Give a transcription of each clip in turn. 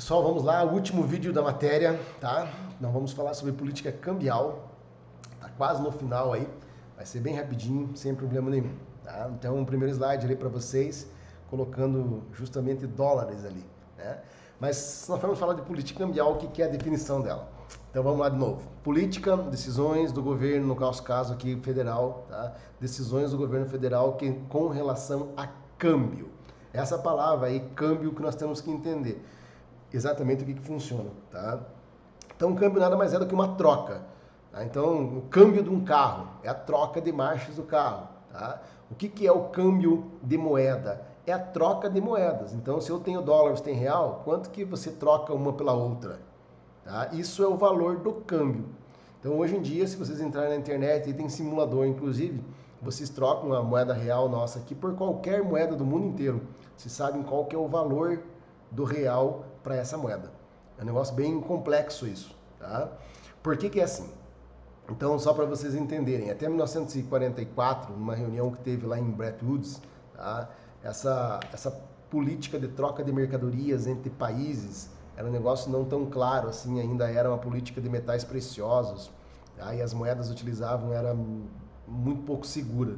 Pessoal, vamos lá, último vídeo da matéria, tá? Nós vamos falar sobre política cambial, tá quase no final aí, vai ser bem rapidinho, sem problema nenhum, tá? Então, o primeiro slide ali para vocês, colocando justamente dólares ali, né? Mas se nós formos falar de política cambial, o que é a definição dela? Então vamos lá de novo. Política, decisões do governo, no nosso caso aqui federal, tá? Decisões do governo federal com relação a câmbio. Essa palavra aí, câmbio, que nós temos que entender exatamente o que funciona, tá? Então, o câmbio nada mais é do que uma troca. Tá? Então, o câmbio de um carro é a troca de marchas do carro. Tá? O que é o câmbio de moeda? É a troca de moedas. Então, se eu tenho dólar, você tem real, quanto que você troca uma pela outra? Tá? Isso é o valor do câmbio. Então, hoje em dia, se vocês entrarem na internet, e tem simulador, inclusive, vocês trocam a moeda real nossa aqui por qualquer moeda do mundo inteiro. Vocês sabem qual que é o valor do real para essa moeda. É um negócio bem complexo isso, tá? Por que é assim? Então, só para vocês entenderem, até 1944, numa reunião que teve lá em Bretton Woods, tá? Essa política de troca de mercadorias entre países era um negócio não tão claro assim, ainda era uma política de metais preciosos, tá? E as moedas utilizavam era muito pouco segura,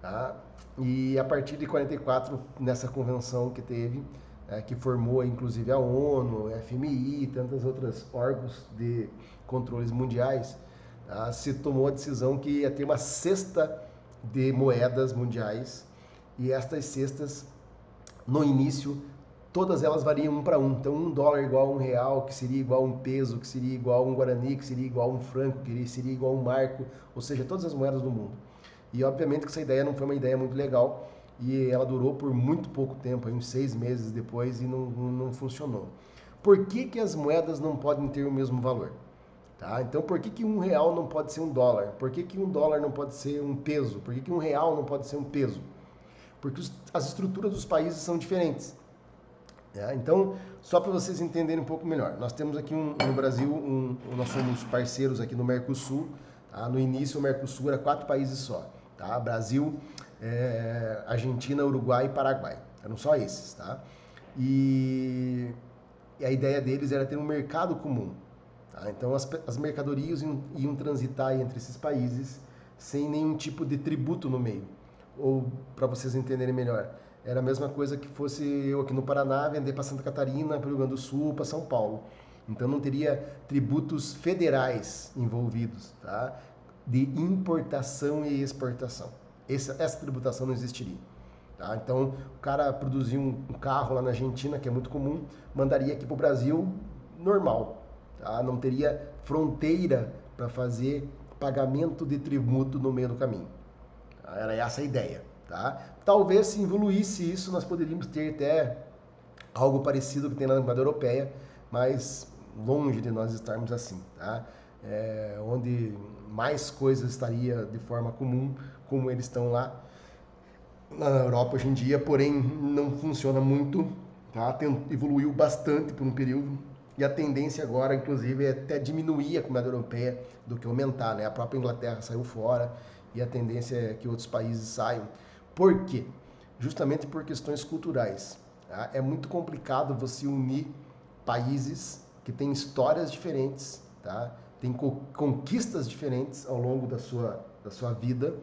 tá? E a partir de 44, nessa convenção que teve, que formou inclusive a ONU, a FMI e tantos outros órgãos de controles mundiais, tá? Se tomou a decisão que ia ter uma cesta de moedas mundiais, e estas cestas, no início, todas elas variam um para um. Então, $1 igual a R$ 1, que seria igual a um peso, que seria igual a um guarani, que seria igual a um franco, que seria igual a um marco, ou seja, todas as moedas do mundo. E obviamente que essa ideia não foi uma ideia muito legal, e ela durou por muito pouco tempo, uns 6 meses depois, e não funcionou. Por que as moedas não podem ter o mesmo valor? Tá? Então, por que R$ 1 não pode ser $1? Por que $1 não pode ser um peso? Por que R$ 1 não pode ser um peso? Porque as estruturas dos países são diferentes. Então, só para vocês entenderem um pouco melhor, nós temos aqui no Brasil, nós somos parceiros aqui no Mercosul. Tá? No início, o Mercosul era 4 países só. Tá? Brasil, Argentina, Uruguai e Paraguai. Eram só esses. Tá? E a ideia deles era ter um mercado comum. Tá? Então, as mercadorias iam transitar entre esses países sem nenhum tipo de tributo no meio. Ou, para vocês entenderem melhor, era a mesma coisa que fosse eu aqui no Paraná vender para Santa Catarina, para o Rio Grande do Sul, para São Paulo. Então não teria tributos federais envolvidos, tá? De importação e exportação. Essa tributação não existiria. Tá? Então o cara produzir um carro lá na Argentina, que é muito comum, mandaria aqui para o Brasil normal. Tá? Não teria fronteira para fazer pagamento de tributo no meio do caminho. Era essa a ideia. Tá? Talvez se evoluísse isso, nós poderíamos ter até algo parecido que tem na moeda europeia, mas longe de nós estarmos assim. Tá? Onde mais coisas estaria de forma comum, como eles estão lá na Europa hoje em dia, porém não funciona muito. Tá? Evoluiu bastante por um período, e a tendência agora, inclusive, é até diminuir a moeda europeia do que aumentar. Né? A própria Inglaterra saiu fora, e a tendência é que outros países saiam. Por quê? Justamente por questões culturais. Tá? É muito complicado você unir países que têm histórias diferentes, tá? Tem conquistas diferentes ao longo da sua vida,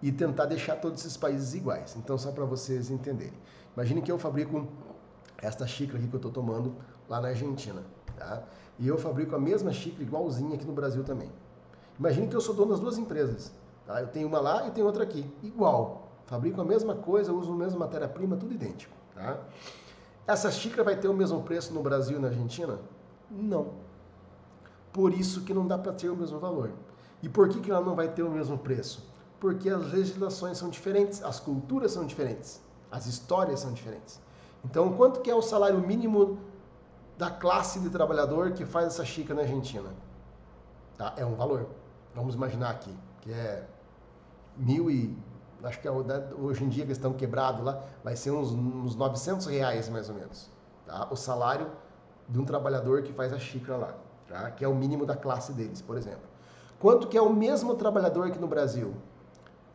e tentar deixar todos esses países iguais. Então, só para vocês entenderem. Imagine que eu fabrico esta xícara aqui que eu estou tomando lá na Argentina. Tá? E eu fabrico a mesma xícara igualzinha aqui no Brasil também. Imagine que eu sou dono das duas empresas. Tá? Eu tenho uma lá e tenho outra aqui. Igual. Fabrico a mesma coisa, uso a mesma matéria-prima, tudo idêntico. Tá? Essa xícara vai ter o mesmo preço no Brasil e na Argentina? Não. Por isso que não dá para ter o mesmo valor. E por que ela não vai ter o mesmo preço? Porque as legislações são diferentes, as culturas são diferentes, as histórias são diferentes. Então, quanto que é o salário mínimo da classe de trabalhador que faz essa xícara na Argentina? Tá? É um valor. Vamos imaginar aqui, que é acho que hoje em dia que estão quebrados lá, vai ser uns R$ 900 mais ou menos. Tá? O salário de um trabalhador que faz a xícara lá, tá? Que é o mínimo da classe deles, por exemplo. Quanto que é o mesmo trabalhador aqui no Brasil?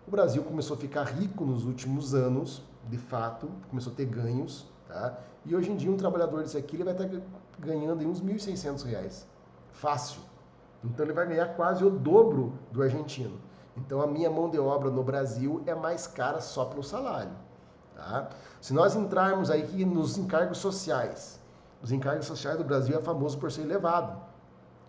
O Brasil começou a ficar rico nos últimos anos, de fato, começou a ter ganhos, Tá? E hoje em dia um trabalhador desse aqui ele vai estar ganhando aí uns R$ 1.600. Fácil. Então ele vai ganhar quase o dobro do argentino. Então a minha mão de obra no Brasil é mais cara só pelo salário. Tá? Se nós entrarmos aí nos encargos sociais, os encargos sociais do Brasil é famoso por ser elevado.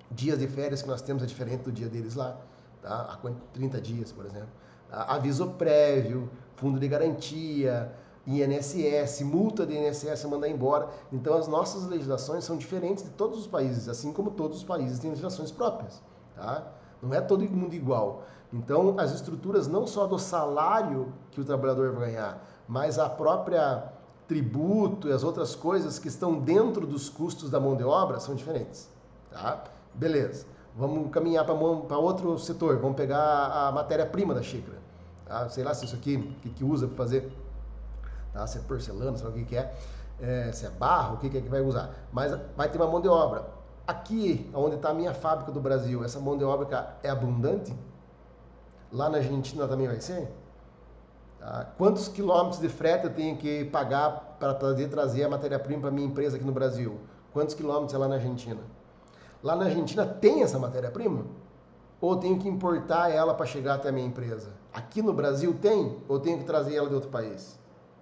Dias de férias que nós temos é diferente do dia deles lá. Tá? Há 30 dias, por exemplo. Tá? Aviso prévio, fundo de garantia, INSS, multa de INSS mandar embora. Então as nossas legislações são diferentes de todos os países, assim como todos os países têm legislações próprias. Tá? Não é todo mundo igual. Então as estruturas não só do salário que o trabalhador vai ganhar, mas a própria tributo e as outras coisas que estão dentro dos custos da mão de obra são diferentes. Tá? Beleza. Vamos caminhar para outro setor. Vamos pegar a matéria-prima da xícara. Tá? Sei lá se isso aqui que usa para fazer. Tá? Se é porcelana, sei lá o que é, se é barro, o que é que vai usar. Mas vai ter uma mão de obra. Aqui, onde está a minha fábrica do Brasil, essa mão de obra é abundante? Lá na Argentina também vai ser? Tá? Quantos quilômetros de frete eu tenho que pagar para poder trazer a matéria-prima para a minha empresa aqui no Brasil? Quantos quilômetros é lá na Argentina? Lá na Argentina tem essa matéria-prima? Ou eu tenho que importar ela para chegar até a minha empresa? Aqui no Brasil tem? Ou eu tenho que trazer ela de outro país?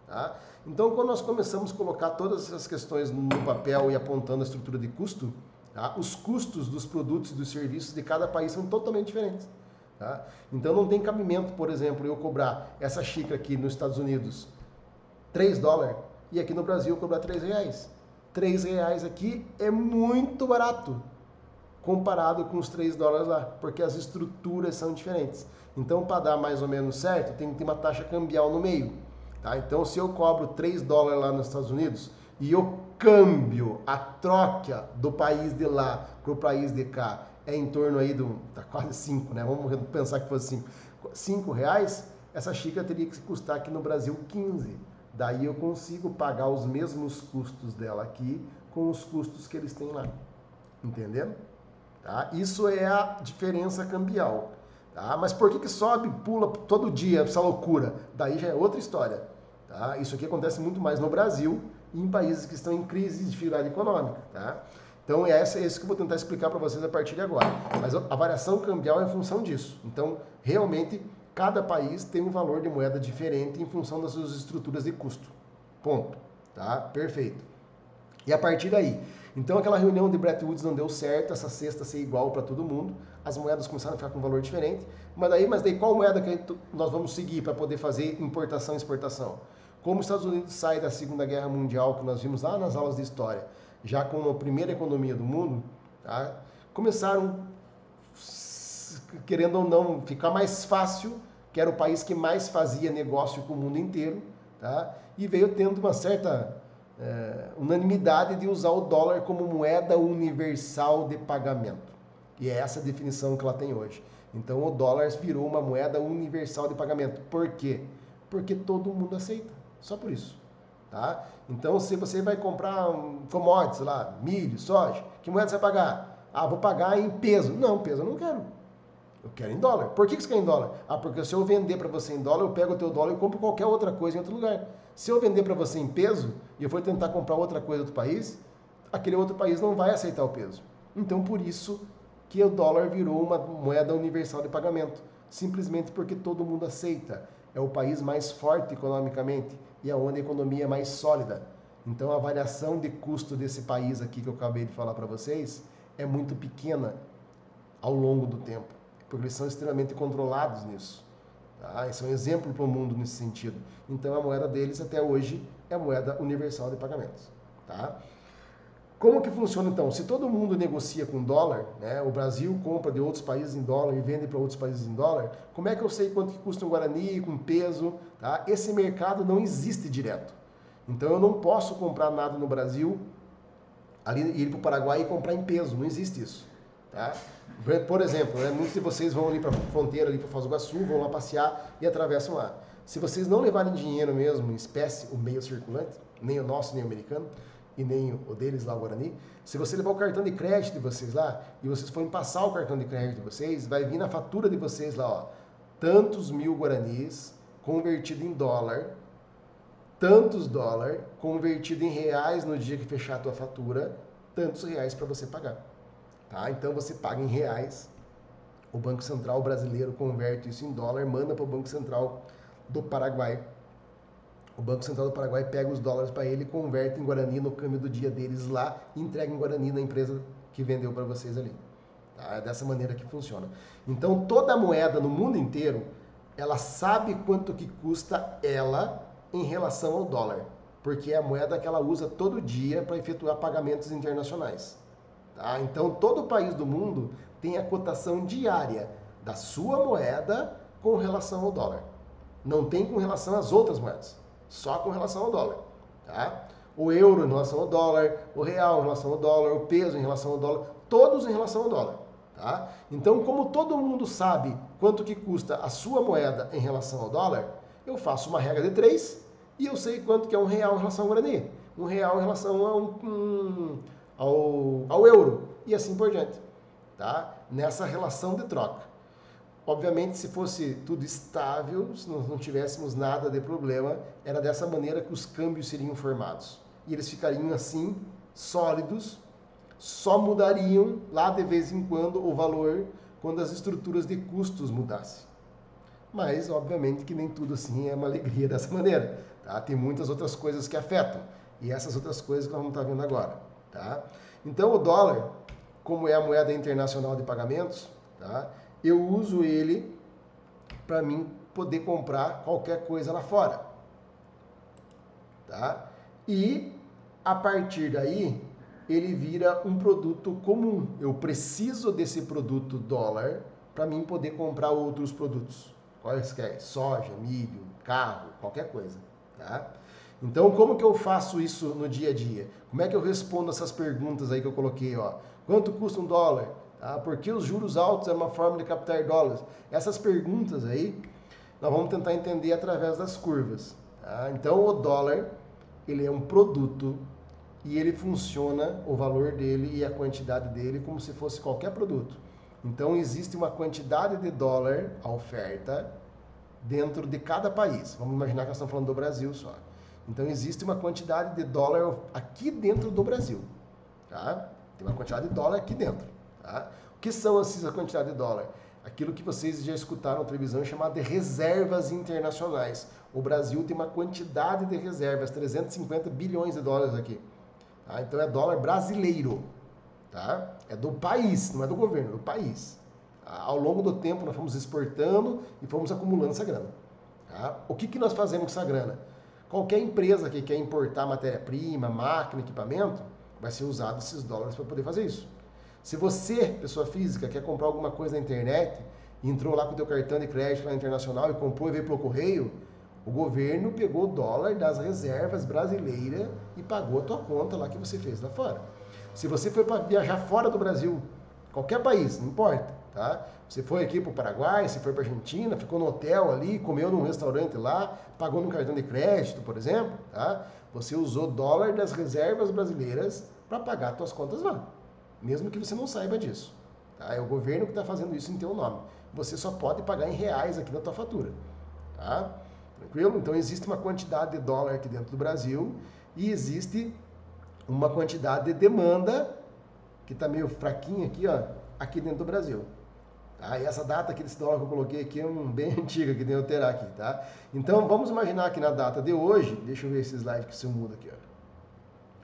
Tá? Então, quando nós começamos a colocar todas essas questões no papel e apontando a estrutura de custo, tá? Os custos dos produtos e dos serviços de cada país são totalmente diferentes. Tá? Então, não tem cabimento, por exemplo, eu cobrar essa xícara aqui nos Estados Unidos $3 e aqui no Brasil eu cobrar R$3. R$3 aqui é muito barato comparado com os $3 lá, porque as estruturas são diferentes. Então, para dar mais ou menos certo, tem que ter uma taxa cambial no meio. Tá? Então, se eu cobro $3 lá nos Estados Unidos e o câmbio, a troca do país de lá para o país de cá é em torno aí tá quase 5, né? Vamos pensar que fosse 5 reais, essa xícara teria que custar aqui no Brasil 15. Daí eu consigo pagar os mesmos custos dela aqui com os custos que eles têm lá. Entendendo? Tá? Isso é a diferença cambial. Tá? Mas por que sobe, pula todo dia essa loucura? Daí já é outra história. Tá? Isso aqui acontece muito mais no Brasil e em países que estão em crise de dificuldade econômica. Tá? Então é isso que eu vou tentar explicar para vocês a partir de agora. Mas a variação cambial é em função disso. Então, realmente, cada país tem um valor de moeda diferente em função das suas estruturas de custo. Ponto. Tá? Perfeito. E a partir daí, então aquela reunião de Bretton Woods não deu certo, essa cesta ser igual para todo mundo, as moedas começaram a ficar com um valor diferente, mas daí qual moeda que nós vamos seguir para poder fazer importação e exportação? Como os Estados Unidos saem da Segunda Guerra Mundial, que nós vimos lá nas aulas de história, já como a primeira economia do mundo, tá? Começaram, querendo ou não, ficar mais fácil, que era o país que mais fazia negócio com o mundo inteiro, tá? E veio tendo uma certa unanimidade de usar o dólar como moeda universal de pagamento. E é essa a definição que ela tem hoje. Então o dólar virou uma moeda universal de pagamento. Por quê? Porque todo mundo aceita. Só por isso. Tá? Então se você vai comprar commodities lá, milho, soja, que moeda você vai pagar? Ah, vou pagar em peso. Não, peso eu não quero. Eu quero em dólar. Por que você quer em dólar? Ah, porque se eu vender para você em dólar, eu pego o teu dólar e compro qualquer outra coisa em outro lugar. Se eu vender para você em peso e eu for tentar comprar outra coisa do outro país, aquele outro país não vai aceitar o peso. Então, por isso que o dólar virou uma moeda universal de pagamento. Simplesmente porque todo mundo aceita. É o país mais forte economicamente e é onde a economia é mais sólida. Então, a variação de custo desse país aqui que eu acabei de falar para vocês é muito pequena ao longo do tempo, porque eles são extremamente controlados nisso. Tá? Esse é um exemplo para o mundo nesse sentido. Então a moeda deles até hoje é a moeda universal de pagamentos. Tá? Como que funciona então? Se todo mundo negocia com dólar, né, o Brasil compra de outros países em dólar e vende para outros países em dólar, como é que eu sei quanto que custa um Guarani com peso? Tá? Esse mercado não existe direto. Então eu não posso comprar nada no Brasil, ali ir para o Paraguai e comprar em peso, não existe isso. Tá? Por exemplo, muitos de vocês vão ali para a fronteira, ali para Foz do Iguaçu, vão lá passear e atravessam lá. Se vocês não levarem dinheiro mesmo, em espécie, o meio circulante, nem o nosso, nem o americano, e nem o deles lá, o Guarani, se você levar o cartão de crédito de vocês lá, e vocês forem passar o cartão de crédito de vocês, vai vir na fatura de vocês lá, ó, tantos mil guaranis convertido em dólar, tantos dólares, convertido em reais no dia que fechar a tua fatura, tantos reais para você pagar. Tá? Então você paga em reais, o Banco Central brasileiro converte isso em dólar, manda para o Banco Central do Paraguai. O Banco Central do Paraguai pega os dólares para ele, converte em Guarani no câmbio do dia deles lá e entrega em Guarani na empresa que vendeu para vocês ali. Tá? É dessa maneira que funciona. Então toda moeda no mundo inteiro, ela sabe quanto que custa ela em relação ao dólar, porque é a moeda que ela usa todo dia para efetuar pagamentos internacionais. Tá? Então todo país do mundo tem a cotação diária da sua moeda com relação ao dólar. Não tem com relação às outras moedas, só com relação ao dólar. Tá? O euro em relação ao dólar, o real em relação ao dólar, o peso em relação ao dólar, todos em relação ao dólar. Tá? Então, como todo mundo sabe quanto que custa a sua moeda em relação ao dólar, eu faço uma regra de 3 e eu sei quanto que é um real em relação ao Guarani, um real em relação ao euro e assim por diante. Tá? Nessa relação de troca. Obviamente, se fosse tudo estável, se nós não tivéssemos nada de problema, era dessa maneira que os câmbios seriam formados. E eles ficariam assim, sólidos, só mudariam lá de vez em quando o valor quando as estruturas de custos mudassem. Mas, obviamente, que nem tudo assim é uma alegria dessa maneira. Tá? Tem muitas outras coisas que afetam. E essas outras coisas que nós vamos estar vendo agora. Tá? Então, o dólar, como é a moeda internacional de pagamentos, tá? Eu uso ele para mim poder comprar qualquer coisa lá fora. Tá? E, a partir daí, ele vira um produto comum. Eu preciso desse produto dólar para mim poder comprar outros produtos. Quaisquer, soja, milho, carro, qualquer coisa. Tá? Então, como que eu faço isso no dia a dia? Como é que eu respondo essas perguntas aí que eu coloquei? Ó? Quanto custa um dólar? Tá? Por que os juros altos é uma forma de captar dólares? Essas perguntas aí, nós vamos tentar entender através das curvas. Tá? Então, o dólar, ele é um produto e ele funciona, o valor dele e a quantidade dele, como se fosse qualquer produto. Então, existe uma quantidade de dólar, a oferta, dentro de cada país. Vamos imaginar que nós estamos falando do Brasil só. Então, existe uma quantidade de dólar aqui dentro do Brasil. Tá? Tem uma quantidade de dólar aqui dentro. Tá? O que são essa quantidade de dólar? Aquilo que vocês já escutaram na televisão chamado de reservas internacionais. O Brasil tem uma quantidade de reservas, 350 bilhões de dólares aqui. Tá? Então, é dólar brasileiro. Tá? É do país, não é do governo, é do país. Tá? Ao longo do tempo, nós fomos exportando e fomos acumulando essa grana. Tá? O que nós fazemos com essa grana? Qualquer empresa que quer importar matéria-prima, máquina, equipamento, vai ser usado esses dólares para poder fazer isso. Se você, pessoa física, quer comprar alguma coisa na internet, entrou lá com o teu cartão de crédito lá internacional e comprou e veio pelo correio, o governo pegou o dólar das reservas brasileiras e pagou a tua conta lá que você fez lá fora. Se você foi para viajar fora do Brasil, qualquer país, não importa, tá? Você foi aqui para o Paraguai, você foi para a Argentina, ficou no hotel ali, comeu num restaurante lá, pagou no cartão de crédito, por exemplo, tá? Você usou dólar das reservas brasileiras para pagar as suas contas lá, mesmo que você não saiba disso. Tá? É o governo que está fazendo isso em teu nome. Você só pode pagar em reais aqui na tua fatura. Tá? Tranquilo? Então existe uma quantidade de dólar aqui dentro do Brasil e existe uma quantidade de demanda que está meio fraquinha aqui, ó, aqui dentro do Brasil. Tá? E essa data aqui desse dólar que eu coloquei aqui é bem antiga, que tem que alterar aqui. Tá? Então vamos imaginar que na data de hoje, deixa eu ver esse slide que se muda aqui.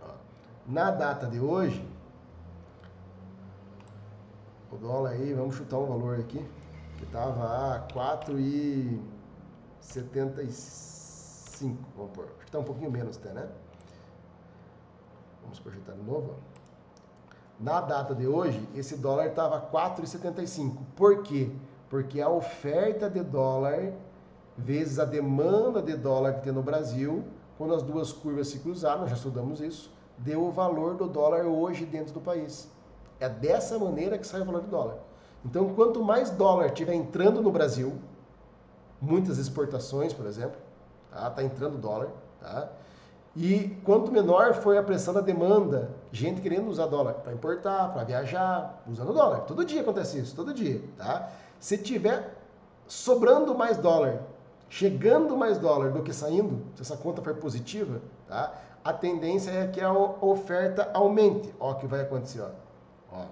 Ó. Na data de hoje, o dólar aí, vamos chutar um valor aqui, que estava a 4,75, vamos pôr. Acho que está um pouquinho menos até, né? Vamos projetar de novo. Na data de hoje, esse dólar estava 4,75. Por quê? Porque a oferta de dólar vezes a demanda de dólar que tem no Brasil, quando as duas curvas se cruzaram, nós já estudamos isso, deu o valor do dólar hoje dentro do país. É dessa maneira que sai o valor do dólar. Então, quanto mais dólar estiver entrando no Brasil, muitas exportações, por exemplo, tá entrando dólar, tá? E quanto menor foi a pressão da demanda, gente querendo usar dólar para importar, para viajar, usando dólar. Todo dia acontece isso, todo dia, tá? Se tiver sobrando mais dólar, chegando mais dólar do que saindo, se essa conta for positiva, tá? A tendência é que a oferta aumente. Ó, o que vai acontecer, ó.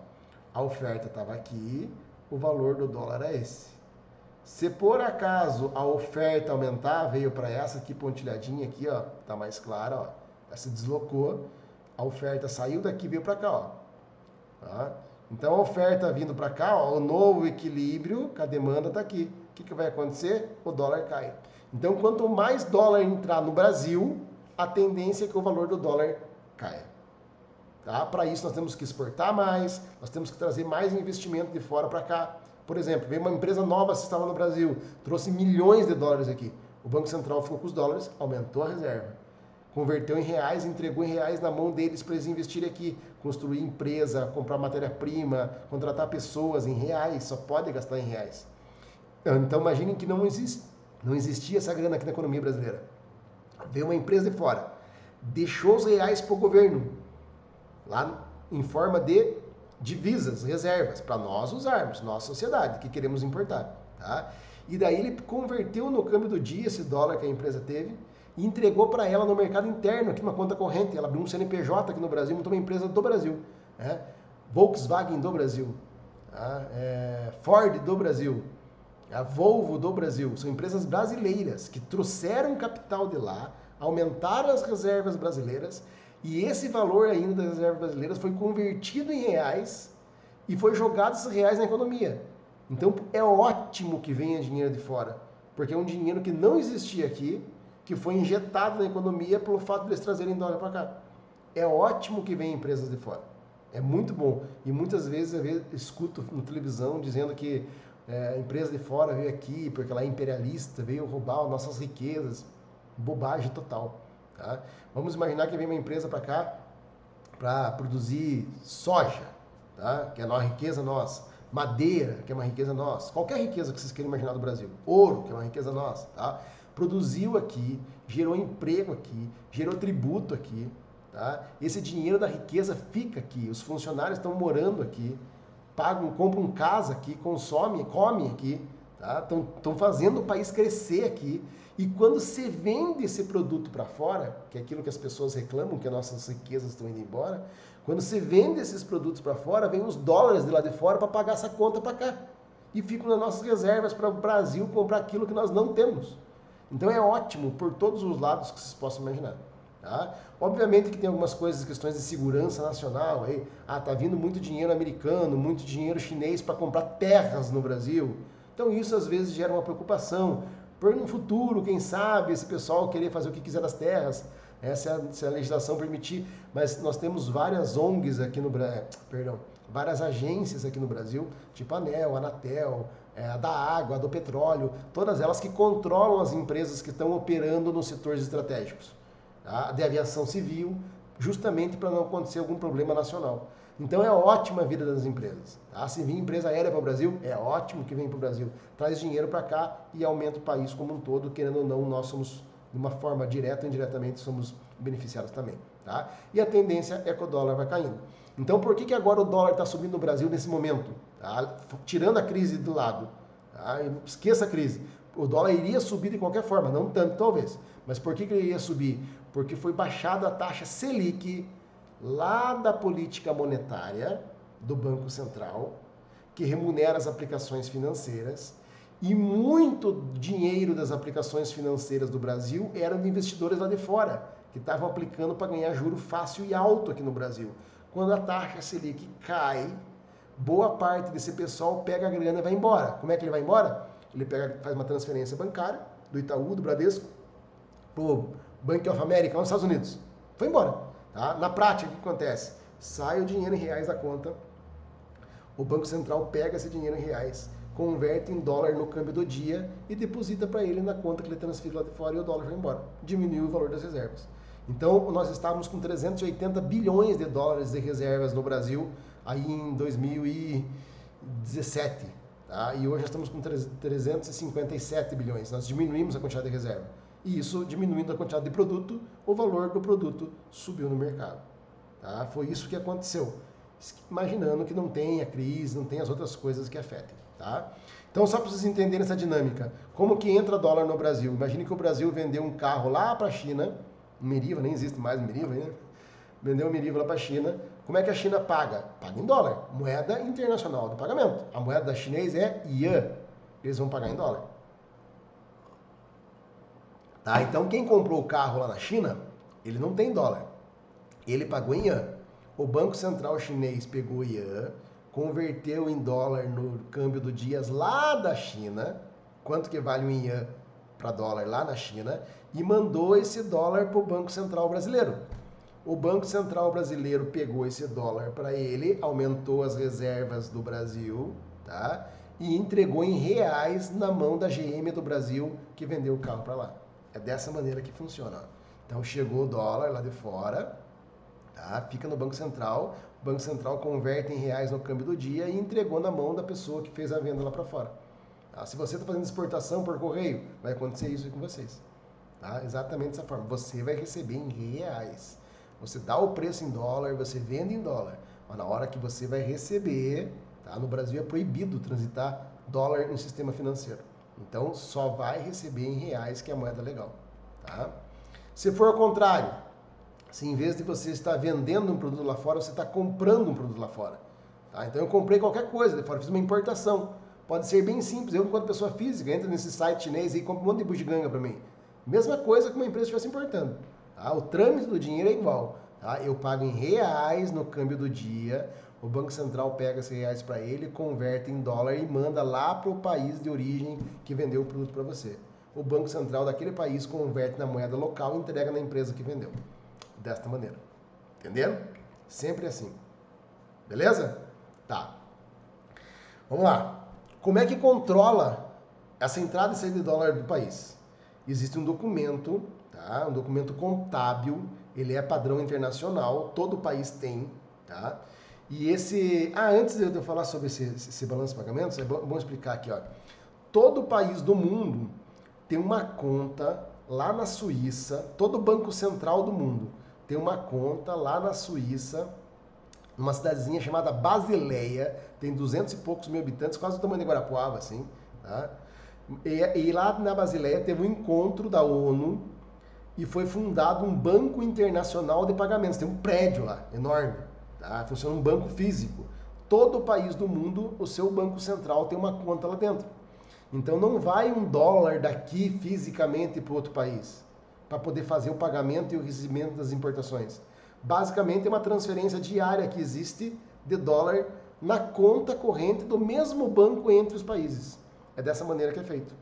A oferta estava aqui, o valor do dólar é esse. Se por acaso a oferta aumentar, veio para essa aqui pontilhadinha aqui, ó, tá mais clara, ó. Ela se deslocou, a oferta saiu daqui e veio para cá, ó. Tá? Então a oferta vindo para cá, ó, o novo equilíbrio, a demanda está aqui. O que vai acontecer? O dólar cai. Então quanto mais dólar entrar no Brasil, a tendência é que o valor do dólar caia. Tá? Para isso nós temos que exportar mais, nós temos que trazer mais investimento de fora para cá. Por exemplo, veio uma empresa nova que estava no Brasil, trouxe milhões de dólares aqui. O Banco Central ficou com os dólares, aumentou a reserva. Converteu em reais, entregou em reais na mão deles para eles investirem aqui. Construir empresa, comprar matéria-prima, contratar pessoas em reais, só pode gastar em reais. Então imaginem que não existia essa grana aqui na economia brasileira. Veio uma empresa de fora, deixou os reais para o governo, lá em forma de divisas, reservas, para nós usarmos, nossa sociedade, que queremos importar. Tá? E daí ele converteu no câmbio do dia esse dólar que a empresa teve e entregou para ela no mercado interno, aqui uma conta corrente. Ela abriu um CNPJ aqui no Brasil, montou uma empresa do Brasil. Né? Volkswagen do Brasil, tá? Ford do Brasil, a Volvo do Brasil. São empresas brasileiras que trouxeram capital de lá, aumentaram as reservas brasileiras e esse valor ainda das reservas brasileiras foi convertido em reais e foi jogado esses reais na economia. Então é ótimo que venha dinheiro de fora, porque é um dinheiro que não existia aqui, que foi injetado na economia pelo fato de eles trazerem dólar para cá. É ótimo que venham empresas de fora. É muito bom. E muitas vezes eu escuto na televisão dizendo que a empresa de fora veio aqui porque ela é imperialista, veio roubar nossas riquezas. Bobagem total. Tá? Vamos imaginar que vem uma empresa para cá para produzir soja, tá? Que é uma riqueza nossa. Madeira, que é uma riqueza nossa. Qualquer riqueza que vocês queiram imaginar do Brasil. Ouro, que é uma riqueza nossa. Tá? Produziu aqui, gerou emprego aqui, gerou tributo aqui. Tá? Esse dinheiro da riqueza fica aqui. Os funcionários estão morando aqui, pagam, compram casa aqui, consomem, comem aqui. Estão fazendo o país crescer aqui. E quando você vende esse produto para fora, que é aquilo que as pessoas reclamam, que as nossas riquezas estão indo embora, quando você vende esses produtos para fora, vem os dólares de lá de fora para pagar essa conta para cá. E ficam nas nossas reservas para o Brasil comprar aquilo que nós não temos. Então é ótimo por todos os lados que vocês possam imaginar. Tá? Obviamente que tem algumas coisas, questões de segurança nacional. Aí, tá vindo muito dinheiro americano, muito dinheiro chinês para comprar terras no Brasil. Então isso às vezes gera uma preocupação. Por no futuro, quem sabe, esse pessoal querer fazer o que quiser das terras, se a legislação permitir. Mas nós temos várias ONGs aqui no Brasil, várias agências aqui no Brasil, tipo a ANEEL, a Anatel, a da água, a do petróleo, todas elas que controlam as empresas que estão operando nos setores estratégicos, tá? De aviação civil, justamente para não acontecer algum problema nacional. Então é ótima a vida das empresas. Tá? Se vir empresa aérea para o Brasil, é ótimo que vem para o Brasil. Traz dinheiro para cá e aumenta o país como um todo, querendo ou não, nós somos, de uma forma direta ou indiretamente, somos beneficiados também. Tá? E a tendência é que o dólar vai caindo. Então por que agora o dólar está subindo no Brasil nesse momento? Tá? Tirando a crise do lado. Tá? Esqueça a crise. O dólar iria subir de qualquer forma, não tanto talvez. Mas por que ele iria subir? Porque foi baixada a taxa Selic lá da política monetária do Banco Central, que remunera as aplicações financeiras, e muito dinheiro das aplicações financeiras do Brasil eram de investidores lá de fora, que estavam aplicando para ganhar juro fácil e alto aqui no Brasil. Quando a taxa Selic cai, boa parte desse pessoal pega a grana e vai embora. Como é que ele vai embora? Ele faz uma transferência bancária do Itaú, do Bradesco, para o Bank of America, nos Estados Unidos. Foi embora. Tá? Na prática, o que acontece? Sai o dinheiro em reais da conta, o Banco Central pega esse dinheiro em reais, converte em dólar no câmbio do dia e deposita para ele na conta que ele transferiu lá de fora e o dólar vai embora. Diminui o valor das reservas. Então, nós estávamos com 380 bilhões de dólares de reservas no Brasil aí em 2017. Tá? E hoje nós estamos com 357 bilhões. Nós diminuímos a quantidade de reserva. E isso, diminuindo a quantidade de produto, o valor do produto subiu no mercado. Tá? Foi isso que aconteceu. Imaginando que não tenha crise, não tenha as outras coisas que afetem. tá? Então, só para vocês entenderem essa dinâmica, como que entra dólar no Brasil? Imagine que o Brasil vendeu um carro lá para a China, um Meriva, nem existe mais Meriva, né? Vendeu um Meriva lá para a China. Como é que a China paga? Paga em dólar, moeda internacional de pagamento. A moeda da chinês é Yuan, eles vão pagar em dólar. Tá? Então, quem comprou o carro lá na China, ele não tem dólar, ele pagou em Yuan. O Banco Central chinês pegou Yuan, converteu em dólar no câmbio do dias lá da China, quanto que vale um Yuan para dólar lá na China, e mandou esse dólar para o Banco Central brasileiro. O Banco Central brasileiro pegou esse dólar para ele, aumentou as reservas do Brasil, tá? E entregou em reais na mão da GM do Brasil, que vendeu o carro para lá. É dessa maneira que funciona. Então chegou o dólar lá de fora, tá? Fica no Banco Central, o Banco Central converte em reais no câmbio do dia e entregou na mão da pessoa que fez a venda lá para fora. Tá? Se você está fazendo exportação por correio, vai acontecer isso com vocês. Tá? Exatamente dessa forma. Você vai receber em reais. Você dá o preço em dólar, você vende em dólar. Mas na hora que você vai receber, tá? No Brasil é proibido transitar dólar no sistema financeiro. Então só vai receber em reais, que é a moeda legal. Tá? Se for ao contrário, se em vez de você estar vendendo um produto lá fora, você está comprando um produto lá fora. Tá? Então eu comprei qualquer coisa de fora, fiz uma importação. Pode ser bem simples. Eu, enquanto pessoa física, entro nesse site chinês e compro um monte de bugiganga para mim. Mesma coisa que uma empresa estivesse importando. Tá? O trâmite do dinheiro é igual. Tá? Eu pago em reais no câmbio do dia, o Banco Central pega esses reais para ele, converte em dólar e manda lá para o país de origem que vendeu o produto para você. O Banco Central daquele país converte na moeda local e entrega na empresa que vendeu. Desta maneira. Entenderam? Sempre assim. Beleza? Tá. Vamos lá. Como é que controla essa entrada e saída de dólar do país? Existe um documento, tá? Um documento contábil, ele é padrão internacional, todo país tem, tá? E esse... antes de eu falar sobre esse balanço de pagamentos, é bom explicar aqui, ó. Todo país do mundo tem uma conta lá na Suíça, todo banco central do mundo tem uma conta lá na Suíça, numa cidadezinha chamada Basileia, tem 200 e poucos mil habitantes, quase o tamanho de Guarapuava, assim, tá? E lá na Basileia teve um encontro da ONU e foi fundado um banco internacional de pagamentos. Tem um prédio lá, enorme, tá? Funciona um banco físico. Todo país do mundo, o seu banco central tem uma conta lá dentro. Então não vai um dólar daqui fisicamente para outro país, para poder fazer o pagamento e o recebimento das importações. Basicamente é uma transferência diária que existe de dólar na conta corrente do mesmo banco entre os países. É dessa maneira que é feito,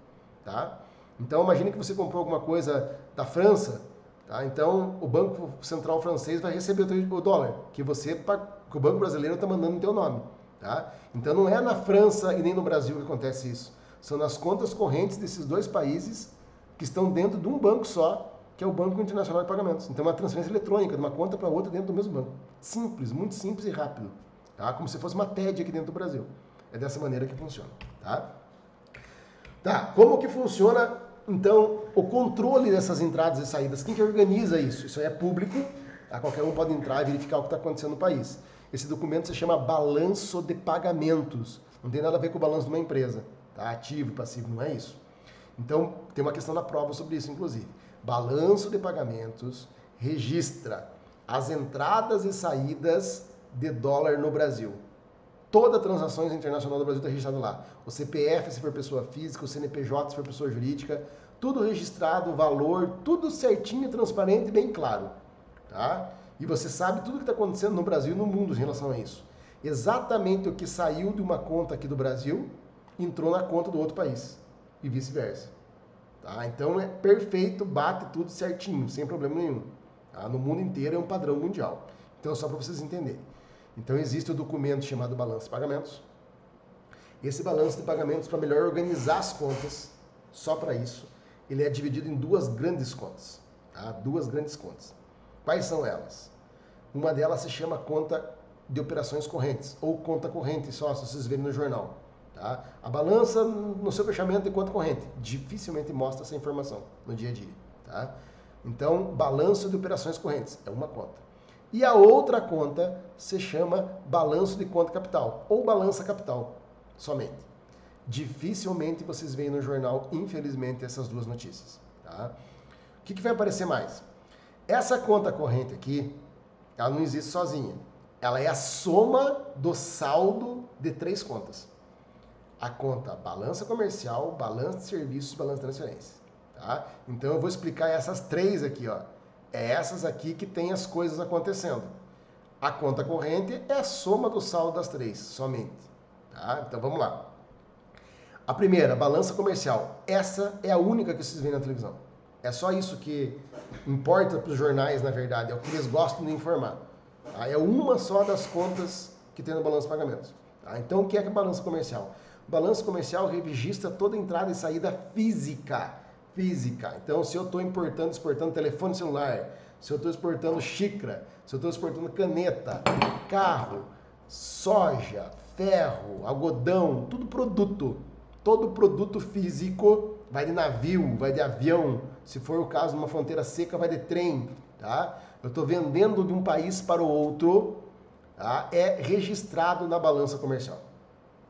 tá? Então imagine que você comprou alguma coisa da França, tá? Então o Banco Central francês vai receber o dólar que o Banco Brasileiro está mandando no teu nome, tá? Então não é na França e nem no Brasil que acontece isso. São nas contas correntes desses dois países que estão dentro de um banco só, que é o Banco Internacional de Pagamentos. Então é uma transferência eletrônica de uma conta para outra dentro do mesmo banco. Simples, muito simples e rápido, tá? Como se fosse uma TED aqui dentro do Brasil. É dessa maneira que funciona, tá? Tá, como que funciona, então, o controle dessas entradas e saídas? Quem que organiza isso? Isso aí é público, tá? Qualquer um pode entrar e verificar o que está acontecendo no país. Esse documento se chama Balanço de Pagamentos. Não tem nada a ver com o balanço de uma empresa, tá? Ativo e passivo, não é isso. Então, tem uma questão na prova sobre isso, inclusive. Balanço de Pagamentos registra as entradas e saídas de dólar no Brasil. Toda transações internacional do Brasil está registrado lá. O CPF se for pessoa física, o CNPJ se for pessoa jurídica, tudo registrado, o valor, tudo certinho, transparente e bem claro. Tá? E você sabe tudo o que está acontecendo no Brasil e no mundo em relação a isso. Exatamente o que saiu de uma conta aqui do Brasil entrou na conta do outro país. E vice-versa. Tá? Então é perfeito, bate tudo certinho, sem problema nenhum. Tá? No mundo inteiro é um padrão mundial. Então só para vocês entenderem. Então existe o documento chamado Balanço de Pagamentos. Esse balanço de pagamentos, para melhor organizar as contas, só para isso, ele é dividido em duas grandes contas. Tá? Duas grandes contas. Quais são elas? Uma delas se chama conta de operações correntes, ou conta corrente, só se vocês verem no jornal. Tá? A balança no seu fechamento de conta corrente dificilmente mostra essa informação no dia a dia. Tá? Então, balanço de operações correntes é uma conta. E a outra conta se chama balanço de conta capital, ou balança capital, somente. Dificilmente vocês veem no jornal, infelizmente, essas duas notícias. Tá? O que vai aparecer mais? Essa conta corrente aqui, ela não existe sozinha. Ela é a soma do saldo de 3 contas. A conta balança comercial, balança de serviços e balança de transferência. Tá? Então eu vou explicar essas 3 aqui. Ó. É essas aqui que tem as coisas acontecendo. A conta corrente é a soma do saldo das 3, somente. Tá? Então vamos lá. A primeira, balança comercial. Essa é a única que vocês veem na televisão. É só isso que importa para os jornais, na verdade. É o que eles gostam de informar. Tá? É uma só das contas que tem no balanço de pagamentos. Tá? Então o que é a balança comercial? Balanço comercial registra toda entrada e saída física. Então, se eu estou importando, exportando telefone celular, se eu estou exportando xícara, se eu estou exportando caneta, carro, soja, ferro, algodão, tudo produto. Todo produto físico vai de navio, vai de avião. Se for o caso, numa fronteira seca, vai de trem. Tá? Eu estou vendendo de um país para o outro, tá? É registrado na balança comercial.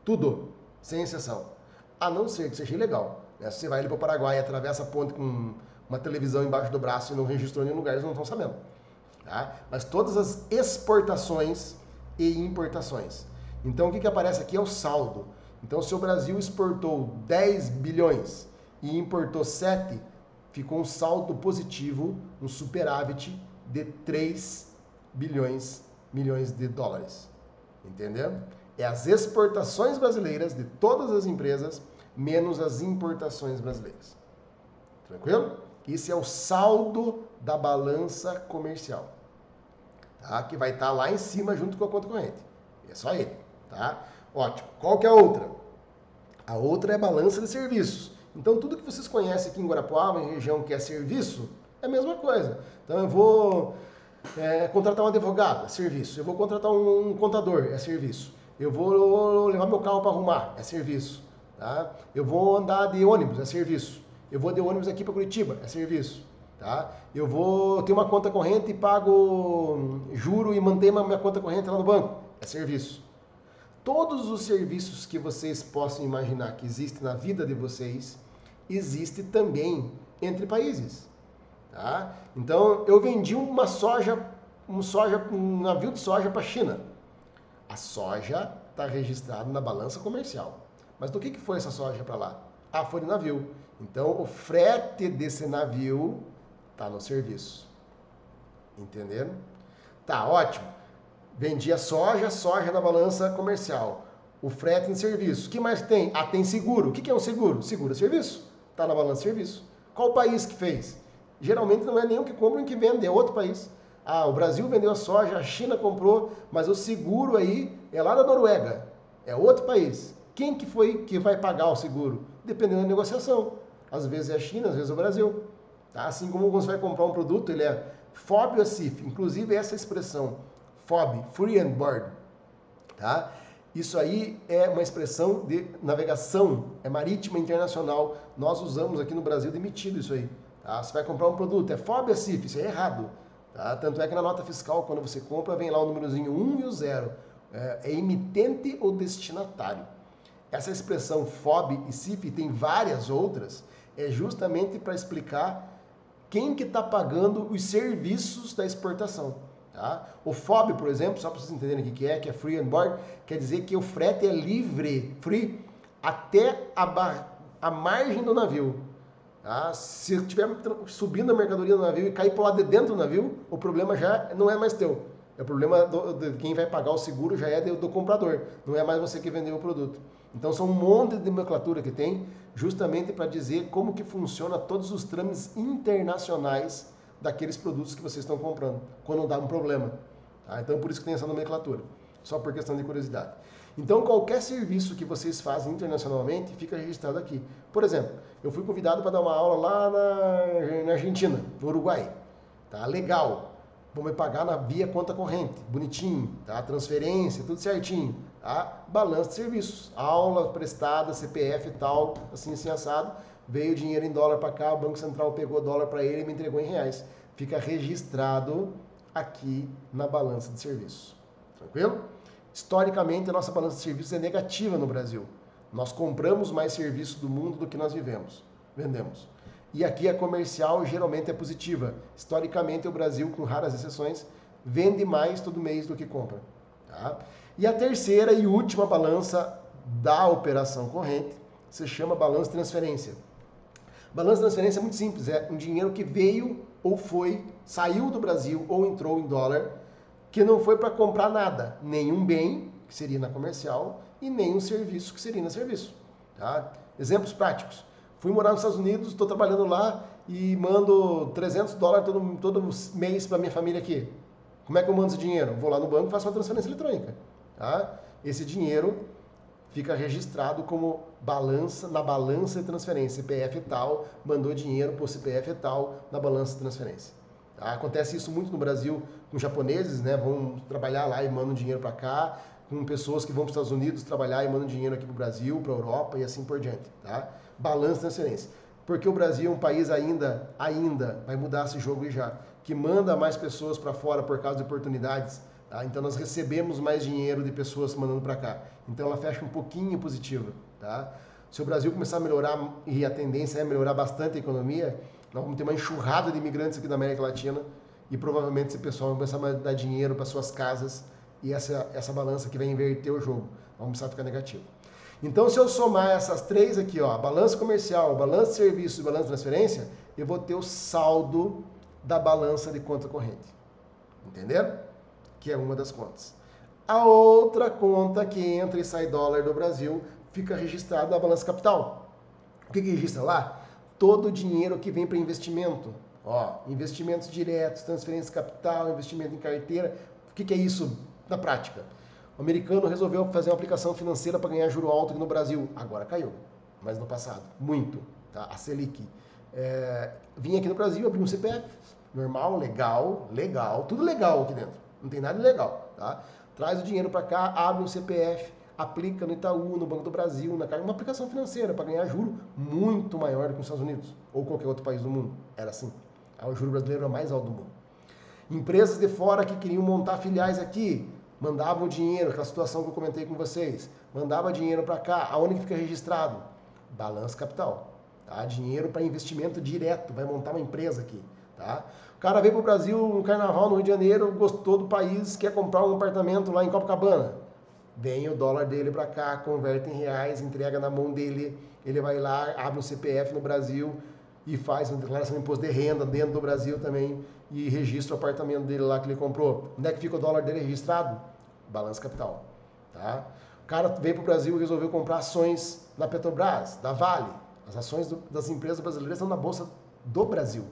Tudo. Sem exceção. A não ser que seja ilegal. Né? Se você vai ali para o Paraguai e atravessa a ponte com uma televisão embaixo do braço e não registrou em nenhum lugar, eles não estão sabendo. Tá? Mas todas as exportações e importações. Então o que aparece aqui é o saldo. Então se o Brasil exportou 10 bilhões e importou 7, ficou um saldo positivo, um superávit de 3 milhões de dólares. Entendeu? É as exportações brasileiras de todas as empresas, menos as importações brasileiras. Tranquilo? Esse é o saldo da balança comercial. Tá? Que vai estar lá em cima junto com a conta corrente. É só ele. Tá? Ótimo. Qual que é a outra? A outra é a balança de serviços. Então, tudo que vocês conhecem aqui em Guarapuava, em região que é serviço, é a mesma coisa. Então, eu vou contratar um advogado, é serviço. Eu vou contratar um contador, é serviço. Eu vou levar meu carro para arrumar, é serviço. Tá? Eu vou andar de ônibus, é serviço. Eu vou de ônibus aqui para Curitiba, é serviço. Tá? Eu vou ter uma conta corrente e pago juro e mantenho a minha conta corrente lá no banco, é serviço. Todos os serviços que vocês possam imaginar que existem na vida de vocês, existem também entre países. Tá? Então, eu vendi um navio de soja para a China. A soja está registrada na balança comercial. Mas do que foi essa soja para lá? Ah, foi de navio. Então, o frete desse navio está no serviço. Entenderam? Tá, ótimo. Vendi a soja na balança comercial. O frete em serviço. O que mais tem? Ah, tem seguro. O que é um seguro? Seguro é serviço. Está na balança de serviço. Qual país que fez? Geralmente não é nenhum que compra nem que vende, é outro país. Ah, o Brasil vendeu a soja, a China comprou, mas o seguro aí é lá da Noruega. É outro país. Quem que foi que vai pagar o seguro? Dependendo da negociação. Às vezes é a China, às vezes é o Brasil. Tá? Assim como você vai comprar um produto, ele é FOB ou CIF. Inclusive essa expressão, FOB, Free on Board. Tá? Isso aí é uma expressão de navegação marítima internacional. Nós usamos aqui no Brasil demitido isso aí. Tá? Você vai comprar um produto, é FOB ou CIF, isso é errado. Tá? Tanto é que na nota fiscal, quando você compra, vem lá o númerozinho 1 e o 0. É emitente ou destinatário. Essa expressão FOB e CIF tem várias outras, é justamente para explicar quem que está pagando os serviços da exportação. Tá? O FOB, por exemplo, só para vocês entenderem o que é Free on Board, quer dizer que o frete é livre, free, até a margem do navio. Tá? Se estiver subindo a mercadoria do navio e cair para o lado de dentro do navio, o problema já não é mais teu. O problema de quem vai pagar o seguro já é do comprador, não é mais você que vendeu o produto. Então são um monte de nomenclatura que tem, justamente para dizer como que funciona todos os trâmites internacionais daqueles produtos que vocês estão comprando, quando dá um problema. Tá? Então por isso que tem essa nomenclatura, só por questão de curiosidade. Então qualquer serviço que vocês fazem internacionalmente fica registrado aqui. Por exemplo, eu fui convidado para dar uma aula lá na Argentina, no Uruguai. Tá? Legal. Vão me pagar via conta corrente, bonitinho, tá? Transferência, tudo certinho, tá? Balanço de serviços, aula prestada, CPF e tal, assim assado, veio dinheiro em dólar para cá, o Banco Central pegou dólar para ele e me entregou em reais. Fica registrado aqui na balança de serviços, tranquilo? Historicamente, a nossa balança de serviços é negativa no Brasil, Nós compramos mais serviço do mundo do que nós vendemos. E aqui a comercial geralmente é positiva. Historicamente, o Brasil, com raras exceções, vende mais todo mês do que compra. Tá? E a terceira e última balança da operação corrente se chama balança de transferência. Balança de transferência é muito simples, é um dinheiro que veio ou foi, saiu do Brasil ou entrou em dólar, que não foi para comprar nada, nenhum bem, que seria na comercial, e nenhum serviço, que seria na serviço. Tá? Exemplos práticos. Fui morar nos Estados Unidos, estou trabalhando lá e mando $300 todo mês para minha família aqui. Como é que eu mando esse dinheiro? Vou lá no banco e faço uma transferência eletrônica. Tá? Esse dinheiro fica registrado como na balança de transferência. CPF tal, mandou dinheiro para o CPF tal na balança de transferência. Tá? Acontece isso muito no Brasil com japoneses, né? Vão trabalhar lá e mandam dinheiro para cá, com pessoas que vão para os Estados Unidos trabalhar e mandam dinheiro aqui para o Brasil, para a Europa e assim por diante. Tá? Balança de transferência. Porque o Brasil é um país ainda, vai mudar esse jogo aí já, que manda mais pessoas para fora por causa de oportunidades. Tá? Então nós recebemos mais dinheiro de pessoas mandando para cá. Então ela fecha um pouquinho positiva. Tá? Se o Brasil começar a melhorar, e a tendência é melhorar bastante a economia, nós vamos ter uma enxurrada de imigrantes aqui da América Latina e provavelmente esse pessoal vai começar a dar dinheiro para suas casas e essa balança que vai inverter o jogo. Vamos começar a ficar negativo. Então, se eu somar essas três aqui, ó, balança comercial, balança de serviço e balança de transferência, eu vou ter o saldo da balança de conta corrente. Entenderam? Que é uma das contas. A outra conta que entra e sai dólar do Brasil fica registrada na balança capital. O que registra lá? Todo o dinheiro que vem para investimento. Ó, investimentos diretos, transferência de capital, investimento em carteira. O que é isso na prática? O americano resolveu fazer uma aplicação financeira para ganhar juro alto aqui no Brasil. Agora caiu, mas no passado, muito. Tá? A Selic. Vinha aqui no Brasil, abriu um CPF, normal, legal, tudo legal aqui dentro. Não tem nada ilegal. Tá? Traz o dinheiro para cá, abre um CPF, aplica no Itaú, no Banco do Brasil, uma aplicação financeira para ganhar juro muito maior do que nos Estados Unidos ou qualquer outro país do mundo. Era assim. O juro brasileiro era mais alto do mundo. Empresas de fora que queriam montar filiais aqui, mandavam dinheiro, aquela situação que eu comentei com vocês, mandava dinheiro para cá, aonde que fica registrado? Balança capital. Tá? Dinheiro para investimento direto, vai montar uma empresa aqui. Tá? O cara veio para o Brasil no carnaval no Rio de Janeiro, gostou do país, quer comprar um apartamento lá em Copacabana. Vem o dólar dele para cá, converte em reais, entrega na mão dele, ele vai lá, abre um CPF no Brasil e faz uma declaração de imposto de renda dentro do Brasil também e registra o apartamento dele lá que ele comprou. Onde é que fica o dólar dele registrado? Balança capital. Tá? O cara veio para o Brasil e resolveu comprar ações da Petrobras, da Vale. As ações das empresas brasileiras estão na Bolsa do Brasil.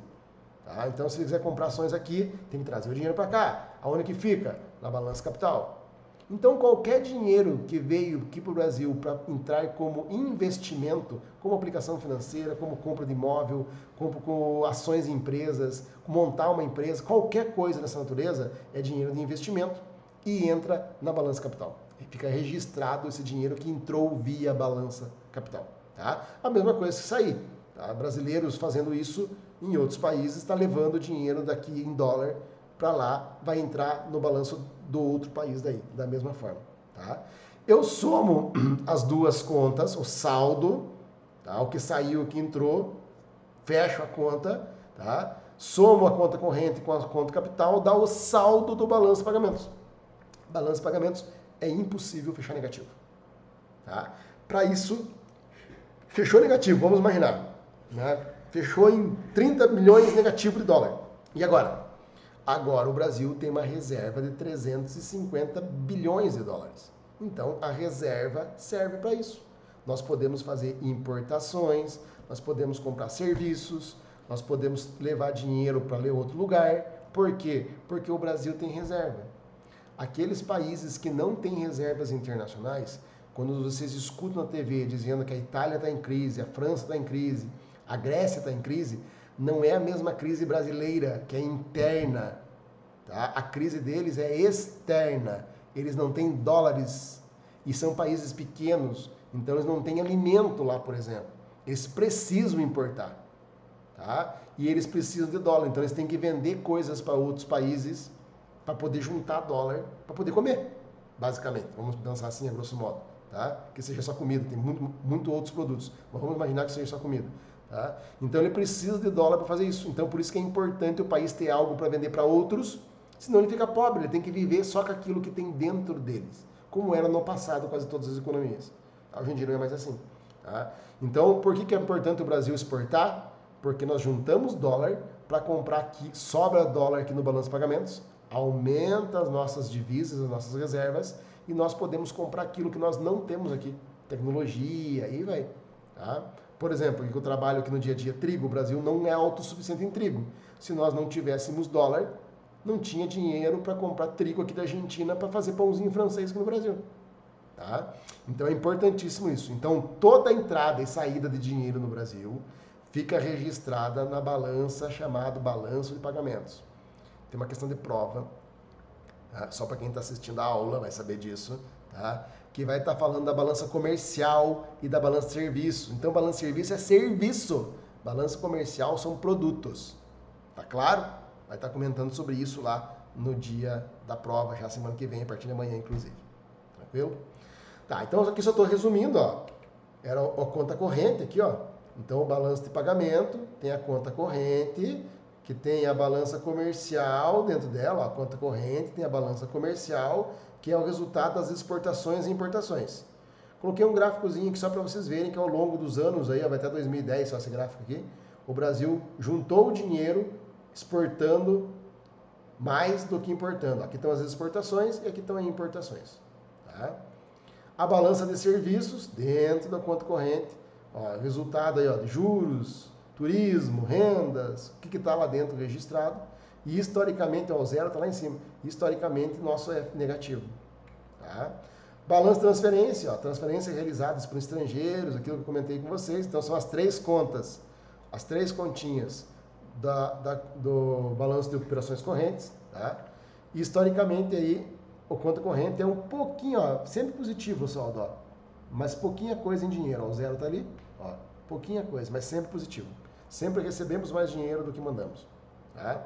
Tá? Então, se ele quiser comprar ações aqui, tem que trazer o dinheiro para cá. Aonde que fica? Na balança capital. Então, qualquer dinheiro que veio aqui para o Brasil para entrar como investimento, como aplicação financeira, como compra de imóvel, com ações em empresas, montar uma empresa, qualquer coisa dessa natureza é dinheiro de investimento e entra na balança capital. E fica registrado esse dinheiro que entrou via balança capital. Tá? A mesma coisa que sair. Tá? Brasileiros fazendo isso em outros países, está levando dinheiro daqui em dólar para lá, vai entrar no balanço do outro país daí, da mesma forma. Tá? Eu somo as duas contas, o saldo, tá? O que saiu, o que entrou, fecho a conta, tá? Somo a conta corrente com a conta capital, dá o saldo do balanço de pagamentos. Balanço de pagamentos é impossível fechar negativo. Tá? Para isso, fechou negativo, vamos imaginar. Né? Fechou em 30 milhões negativo de dólar. E agora? Agora o Brasil tem uma reserva de 350 bilhões de dólares. Então a reserva serve para isso. Nós podemos fazer importações, nós podemos comprar serviços, nós podemos levar dinheiro para outro lugar. Por quê? Porque o Brasil tem reserva. Aqueles países que não têm reservas internacionais, quando vocês escutam na TV dizendo que a Itália está em crise, a França está em crise, a Grécia está em crise, não é a mesma crise brasileira, que é interna. Tá? A crise deles é externa. Eles não têm dólares e são países pequenos, então eles não têm alimento lá, por exemplo. Eles precisam importar. Tá? E eles precisam de dólar, então eles têm que vender coisas para outros países para poder juntar dólar, para poder comer, basicamente. Vamos pensar assim, a grosso modo. tá? Que seja só comida, tem muito outros produtos, mas vamos imaginar que seja só comida, tá? Então ele precisa de dólar para fazer isso. Então por isso que é importante o país ter algo para vender para outros, senão ele fica pobre, ele tem que viver só com aquilo que tem dentro deles, como era no passado quase todas as economias. Hoje em dia não é mais assim, tá? Então por que é importante o Brasil exportar? Porque nós juntamos dólar para comprar aqui, sobra dólar aqui no balanço de pagamentos, aumenta as nossas divisas, as nossas reservas, e nós podemos comprar aquilo que nós não temos aqui. Tecnologia, aí vai. Tá? Por exemplo, eu trabalho aqui no dia a dia trigo, o Brasil não é autossuficiente em trigo. Se nós não tivéssemos dólar, não tinha dinheiro para comprar trigo aqui da Argentina para fazer pãozinho francês aqui no Brasil. Tá? Então é importantíssimo isso. Então toda entrada e saída de dinheiro no Brasil fica registrada na balança chamada balanço de pagamentos. Tem uma questão de prova, tá? Só para quem está assistindo a aula vai saber disso, tá? Que vai estar falando da balança comercial e da balança de serviço. Então, balança de serviço é serviço, balança comercial são produtos. Tá claro? Vai estar comentando sobre isso lá no dia da prova, já semana que vem, a partir de amanhã, inclusive. Tranquilo? Tá, então aqui só estou resumindo, ó. Era a conta corrente aqui, ó. Então, o balanço de pagamento tem a conta corrente, que tem a balança comercial dentro dela, ó, a conta corrente, tem a balança comercial, que é o resultado das exportações e importações. Coloquei um gráficozinho aqui só para vocês verem que ao longo dos anos, aí, vai até 2010 só esse gráfico aqui, o Brasil juntou o dinheiro exportando mais do que importando. Aqui estão as exportações e aqui estão as importações. Tá? A balança de serviços dentro da conta corrente, ó, resultado aí, ó, de juros, turismo, rendas, o que está lá dentro registrado. E historicamente, ó, o zero está lá em cima. Historicamente, nosso é negativo. Tá? Balanço de transferência, ó, transferências realizadas por estrangeiros, aquilo que eu comentei com vocês. Então, são as três contas, as três continhas do balanço de operações correntes. Tá? E, historicamente, aí, o conta corrente é um pouquinho, ó, sempre positivo o saldo, ó, mas pouquinha coisa em dinheiro. Ó, o zero está ali, ó, pouquinha coisa, mas sempre positivo. Sempre recebemos mais dinheiro do que mandamos. Tá?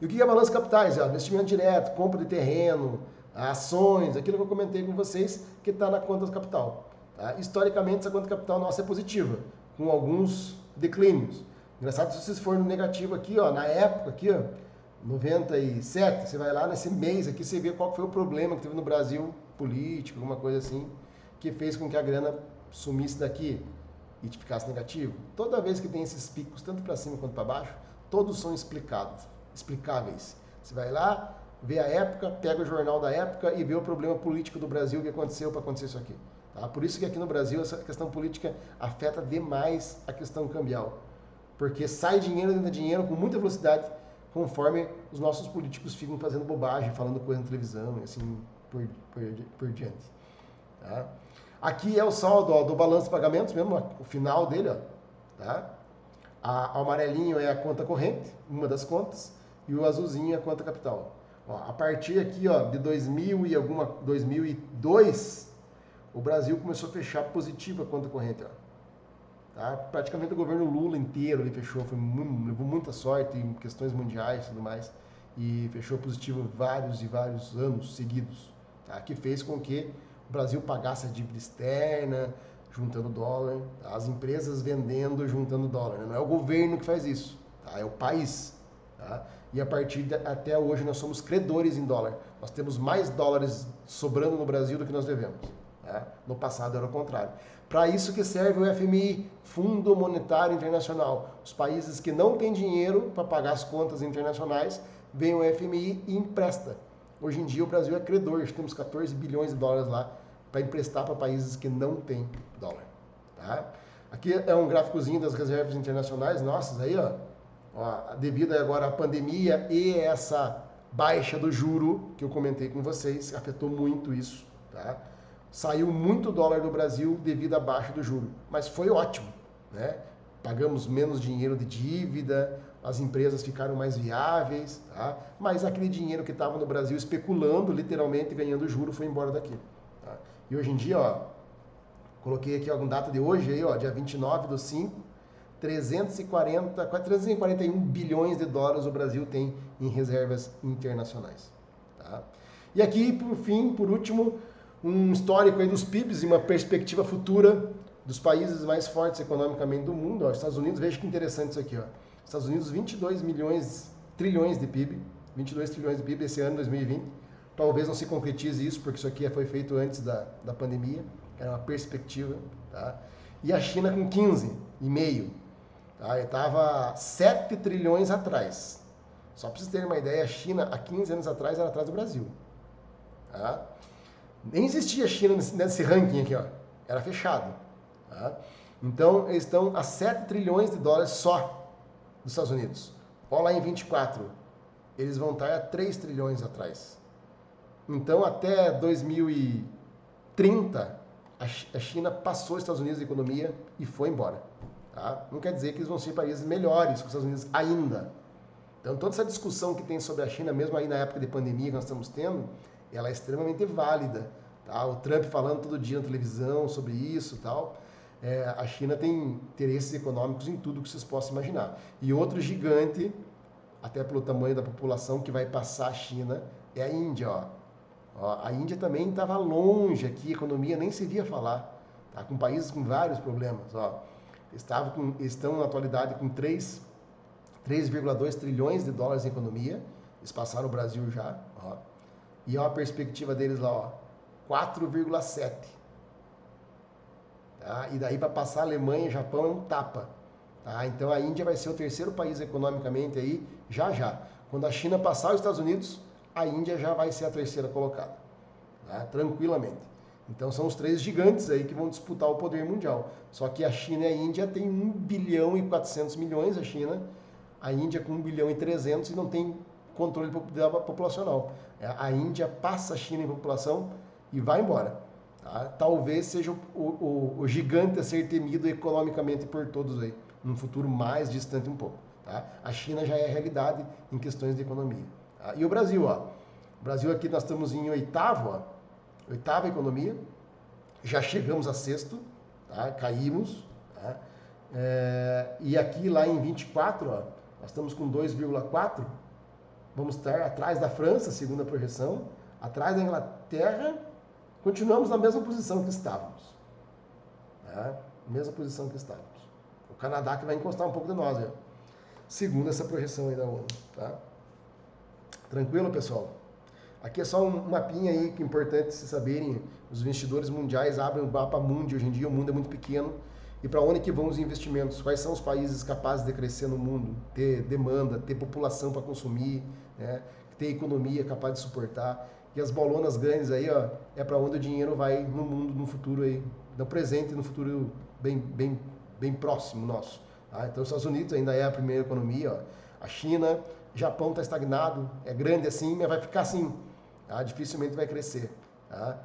E o que é balanço de capitais? Investimento direto, compra de terreno, ações, aquilo que eu comentei com vocês, que está na conta do capital. Tá? Historicamente, essa conta de capital nossa é positiva, com alguns declínios. Engraçado se vocês forem no negativo aqui, ó, na época aqui, ó, 97, você vai lá nesse mês aqui, você vê qual foi o problema que teve no Brasil, político, alguma coisa assim, que fez com que a grana sumisse daqui e ficasse negativo. Toda vez que tem esses picos, tanto para cima quanto para baixo, todos são explicáveis. Você vai lá, vê a época, pega o jornal da época e vê o problema político do Brasil que aconteceu para acontecer isso aqui. Tá? Por isso que aqui no Brasil essa questão política afeta demais a questão cambial. Porque sai dinheiro dentro de dinheiro com muita velocidade, conforme os nossos políticos ficam fazendo bobagem, falando coisa na televisão e assim por diante. Tá? Aqui é o saldo, ó, do balanço de pagamentos mesmo, ó, o final dele, ó, tá? O amarelinho é a conta corrente, uma das contas, e o azulzinho é a conta capital. Ó, a partir aqui, ó, de 2002, o Brasil começou a fechar positivo a conta corrente, ó. Tá? Praticamente o governo Lula inteiro ele fechou, levou muita sorte em questões mundiais e tudo mais, e fechou positivo vários e vários anos seguidos, tá? Que fez com que o Brasil pagasse a dívida externa, juntando dólar, tá? As empresas vendendo, juntando dólar. Né? Não é o governo que faz isso, tá? É o país. Tá? E a partir até hoje nós somos credores em dólar. Nós temos mais dólares sobrando no Brasil do que nós devemos. Tá? No passado era o contrário. Para isso que serve o FMI, Fundo Monetário Internacional. Os países que não têm dinheiro para pagar as contas internacionais, vem o FMI e empresta. Hoje em dia o Brasil é credor, temos 14 bilhões de dólares lá para emprestar para países que não têm dólar. Tá? Aqui é um gráficozinho das reservas internacionais nossas aí, ó, devido agora à pandemia e essa baixa do juro que eu comentei com vocês, afetou muito isso. Tá? Saiu muito dólar do Brasil devido à baixa do juro, mas foi ótimo, né? Pagamos menos dinheiro de dívida, as empresas ficaram mais viáveis, tá? Mas aquele dinheiro que estava no Brasil especulando, literalmente ganhando juro, foi embora daqui. Tá? E hoje em dia, ó, coloquei aqui alguma data de hoje, aí, ó, dia 29/5, 341 bilhões de dólares o Brasil tem em reservas internacionais. Tá? E aqui, por fim, por último, um histórico aí dos PIBs e uma perspectiva futura dos países mais fortes economicamente do mundo. Ó, Estados Unidos, veja que interessante isso aqui. Ó. Estados Unidos, 22 trilhões de PIB, 22 trilhões de PIB esse ano, 2020. Talvez não se concretize isso, porque isso aqui foi feito antes da pandemia, era uma perspectiva. Tá? E a China com 15,5. Tá? Estava 7 trilhões atrás. Só para vocês terem uma ideia, a China, há 15 anos atrás, era atrás do Brasil. Tá? Nem existia a China nesse ranking aqui, ó. Era fechado. Tá? Então, eles estão a 7 trilhões de dólares só dos Estados Unidos. Olha lá em 24, eles vão estar a 3 trilhões atrás. Então, até 2030, a China passou os Estados Unidos de economia e foi embora. Tá? Não quer dizer que eles vão ser países melhores que os Estados Unidos ainda. Então, toda essa discussão que tem sobre a China, mesmo aí na época de pandemia que nós estamos tendo, ela é extremamente válida. Tá? O Trump falando todo dia na televisão sobre isso e tal. A China tem interesses econômicos em tudo que vocês possam imaginar. E outro gigante, até pelo tamanho da população, que vai passar a China, é a Índia. Ó, a Índia também estava longe aqui, a economia nem se via falar. Tá? Com países com vários problemas. Ó. Estão na atualidade com 3,2 trilhões de dólares em economia. Eles passaram o Brasil já. Ó. E ó, a perspectiva deles lá, 4,7. Tá? E daí para passar a Alemanha e Japão é um tapa. Tá? Então a Índia vai ser o terceiro país economicamente aí, já. Quando a China passar os Estados Unidos, a Índia já vai ser a terceira colocada. Tá? Tranquilamente. Então são os três gigantes aí que vão disputar o poder mundial. Só que a China e a Índia têm 1 bilhão e 400 milhões, a Índia com 1 bilhão e 300 e não tem controle populacional. A Índia passa a China em população e vai embora. Tá? Talvez seja o gigante a ser temido economicamente por todos aí, num futuro mais distante um pouco. Tá? A China já é a realidade em questões de economia. Tá? E o Brasil, ó. O Brasil aqui nós estamos em oitava economia, já chegamos a sexto, tá? Caímos. Tá? E aqui lá em 24, ó, nós estamos com 2,4, vamos estar atrás da França, segundo a projeção, atrás da Inglaterra, continuamos na mesma posição que estávamos. Tá? Mesma posição que estávamos. O Canadá que vai encostar um pouco de nós, ó, segundo essa projeção aí da ONU. Tá? Tranquilo, pessoal? Aqui é só um mapinha aí que é importante vocês saberem. Os investidores mundiais abrem o mapa mundi. Hoje em dia o mundo é muito pequeno. E para onde que vão os investimentos? Quais são os países capazes de crescer no mundo? Ter demanda, ter população para consumir, né? Ter economia capaz de suportar. E as bolonas grandes aí, ó, é para onde o dinheiro vai no mundo, no futuro aí. No presente e no futuro bem próximo nosso. Tá? Então os Estados Unidos ainda é a primeira economia. Ó. A China, Japão está estagnado, é grande assim, mas vai ficar assim. Tá? Dificilmente vai crescer. Tá?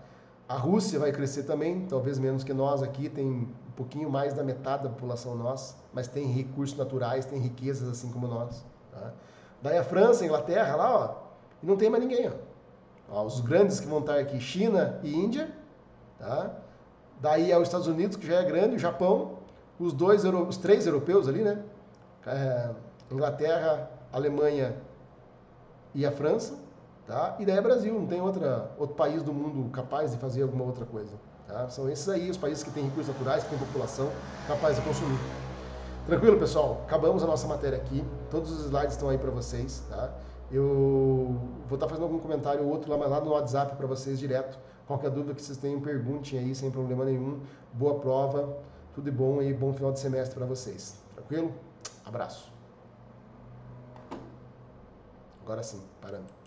A Rússia vai crescer também, talvez menos que nós aqui, tem um pouquinho mais da metade da população nossa, mas tem recursos naturais, tem riquezas assim como nós. Tá? Daí a França, a Inglaterra, lá, ó, e não tem mais ninguém. Ó, os grandes que vão estar aqui, China e Índia. Tá? Daí é os Estados Unidos, que já é grande, o Japão, os três europeus ali, né? Inglaterra, Alemanha e a França. Tá? E daí é Brasil, não tem outro país do mundo capaz de fazer alguma outra coisa. Tá? São esses aí, os países que têm recursos naturais, que têm população capaz de consumir. Tranquilo, pessoal? Acabamos a nossa matéria aqui. Todos os slides estão aí para vocês. Tá? Eu vou estar fazendo algum comentário ou outro lá, mas lá no WhatsApp para vocês direto. Qualquer dúvida que vocês tenham, perguntem aí, sem problema nenhum. Boa prova, tudo de bom e bom final de semestre para vocês. Tranquilo? Abraço. Agora sim, parando.